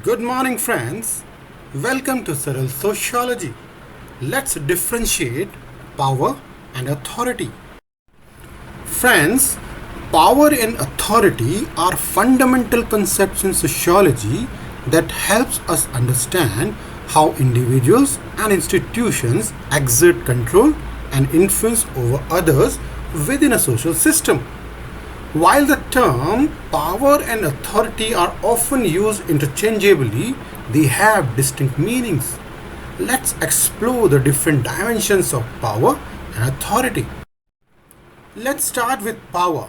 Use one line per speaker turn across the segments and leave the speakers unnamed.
Good morning, friends. Welcome to Surreal Sociology. Let's differentiate power and authority. Friends, power and authority are fundamental concepts in sociology that helps us understand how individuals and institutions exert control and influence over others within a social system. While the term power and authority are often used interchangeably, they have distinct meanings. Let's explore the different dimensions of power and authority. Let's start with power.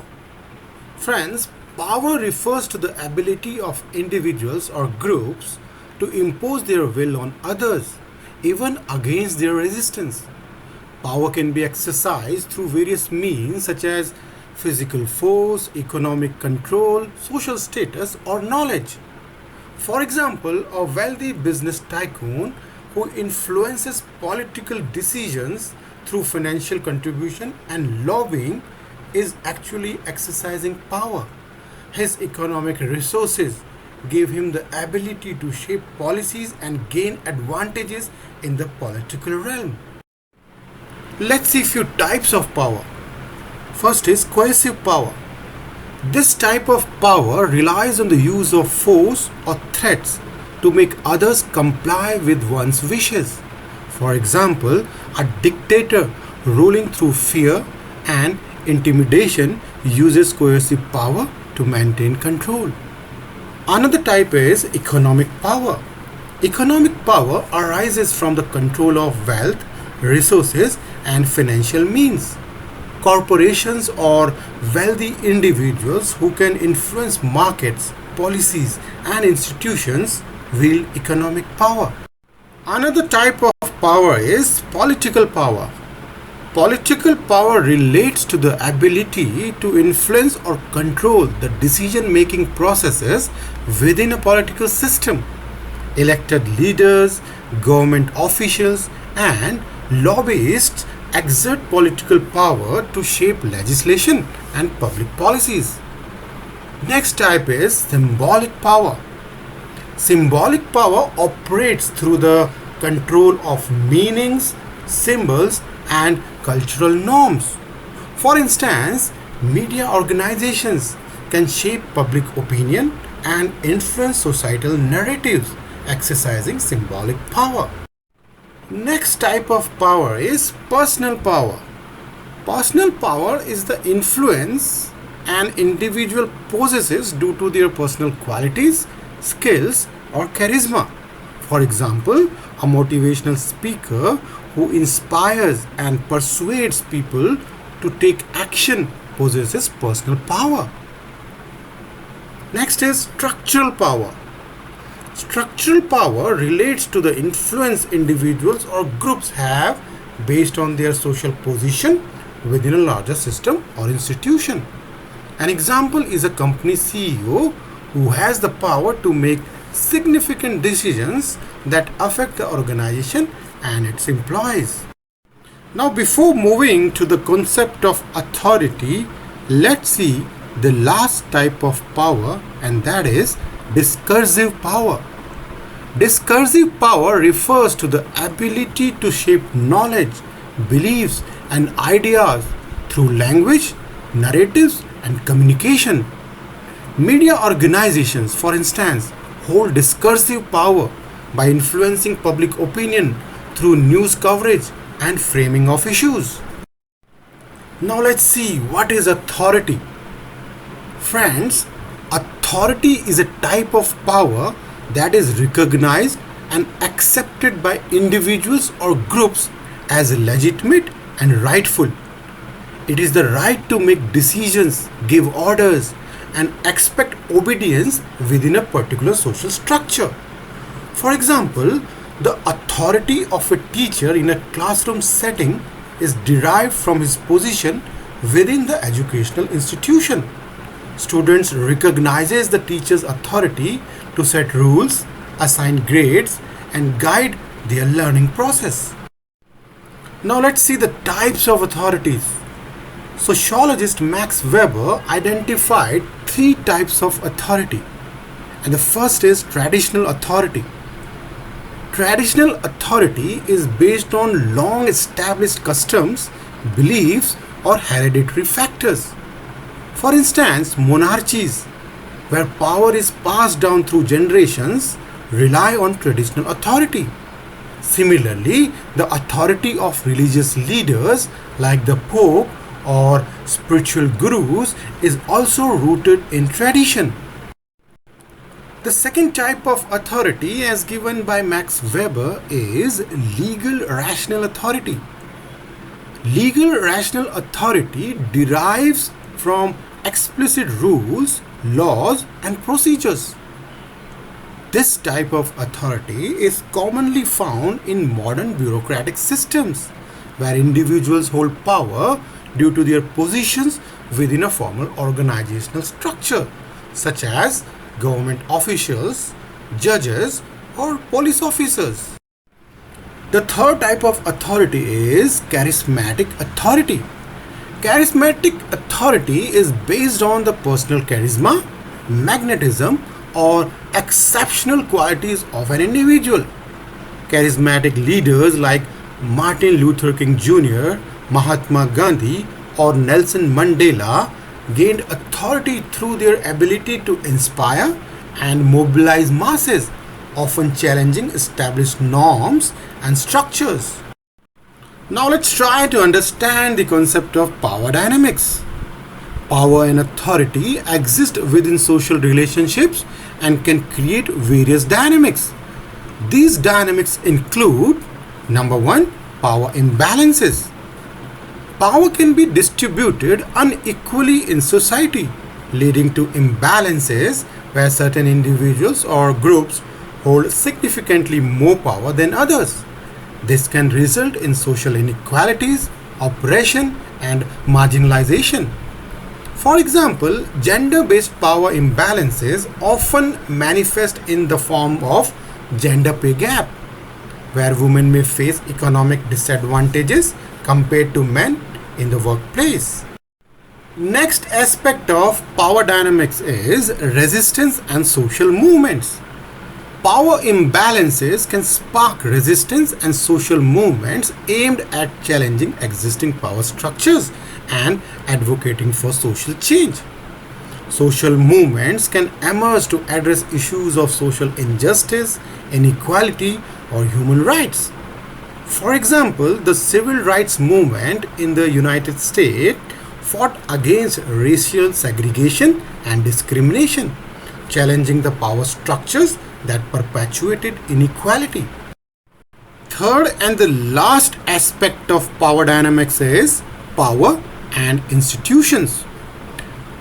Friends, power refers to the ability of individuals or groups to impose their will on others, even against their resistance. Power can be exercised through various means such as physical force, economic control, social status, or knowledge. For example, a wealthy business tycoon who influences political decisions through financial contribution and lobbying is actually exercising power. His economic resources give him the ability to shape policies and gain advantages in the political realm. Let's see a few types of power. First is coercive power. This type of power relies on the use of force or threats to make others comply with one's wishes. For example, a dictator ruling through fear and intimidation uses coercive power to maintain control. Another type is economic power. Economic power arises from the control of wealth, resources, and financial means. Corporations or wealthy individuals who can influence markets, policies, and institutions wield economic power. Another type of power is political power. Political power relates to the ability to influence or control the decision making processes within a political system. Elected leaders, government officials, and lobbyists exert political power to shape legislation and public policies. Next type is symbolic power. Symbolic power operates through the control of meanings, symbols, and cultural norms. For instance, media organizations can shape public opinion and influence societal narratives, exercising symbolic power. Next type of power is personal power. Personal power is the influence an individual possesses due to their personal qualities, skills, or charisma. For example, a motivational speaker who inspires and persuades people to take action possesses personal power. Next is structural power. Structural power relates to the influence individuals or groups have based on their social position within a larger system or institution. An example is a company CEO who has the power to make significant decisions that affect the organization and its employees. Now, before moving to the concept of authority, let's see the last type of power, and that is discursive power. Discursive power refers to the ability to shape knowledge, beliefs, and ideas through language, narratives, and communication. Media organizations, for instance, hold discursive power by influencing public opinion through news coverage and framing of issues. Now, let's see what is authority. Friends, authority is a type of power that is recognized and accepted by individuals or groups as legitimate and rightful. It is the right to make decisions, give orders, and expect obedience within a particular social structure. For example, the authority of a teacher in a classroom setting is derived from his position within the educational institution. Students recognizes the teacher's authority to set rules, assign grades, and guide their learning process. Now let's see the types of authorities. Sociologist Max Weber identified three types of authority. And the first is traditional authority. Traditional authority is based on long established customs, beliefs, or hereditary factors. For instance, monarchies, where power is passed down through generations, rely on traditional authority. Similarly, the authority of religious leaders like the Pope or spiritual gurus is also rooted in tradition. The second type of authority, as given by Max Weber, is legal rational authority. Legal rational authority derives from explicit rules, laws, and procedures. This type of authority is commonly found in modern bureaucratic systems, where individuals hold power due to their positions within a formal organizational structure, such as government officials, judges, or police officers. The third type of authority is charismatic authority. Charismatic authority is based on the personal charisma, magnetism, or exceptional qualities of an individual. Charismatic leaders like Martin Luther King Jr., Mahatma Gandhi, or Nelson Mandela gained authority through their ability to inspire and mobilize masses, often challenging established norms and structures. Now let's try to understand the concept of power dynamics. Power and authority exist within social relationships and can create various dynamics. These dynamics include: number one, power imbalances. Power can be distributed unequally in society, leading to imbalances where certain individuals or groups hold significantly more power than others. This can result in social inequalities, oppression, and marginalization. For example, gender-based power imbalances often manifest in the form of gender pay gap, where women may face economic disadvantages compared to men in the workplace. Next aspect of power dynamics is resistance and social movements. Power imbalances can spark resistance and social movements aimed at challenging existing power structures and advocating for social change. Social movements can emerge to address issues of social injustice, inequality, or human rights. For example, the civil rights movement in the United States fought against racial segregation and discrimination, challenging the power structures that perpetuated inequality. Third and the last aspect of power dynamics is power and institutions.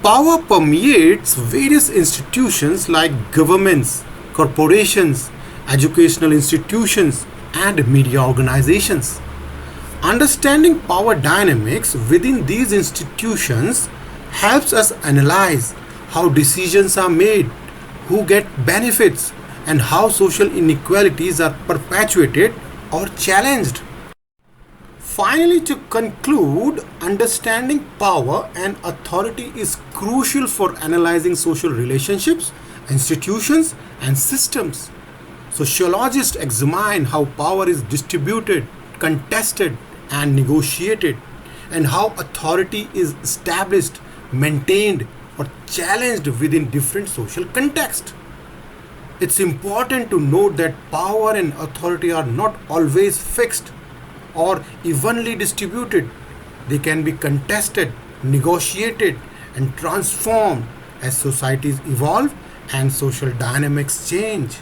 Power permeates various institutions like governments, corporations, educational institutions, and media organizations. Understanding power dynamics within these institutions helps us analyze how decisions are made, who get benefits, and how social inequalities are perpetuated or challenged. Finally, to conclude, understanding power and authority is crucial for analyzing social relationships, institutions, and systems. Sociologists examine how power is distributed, contested, and negotiated, and how authority is established, maintained, or challenged within different social contexts. It's important to note that power and authority are not always fixed or evenly distributed. They can be contested, negotiated, and transformed as societies evolve and social dynamics change.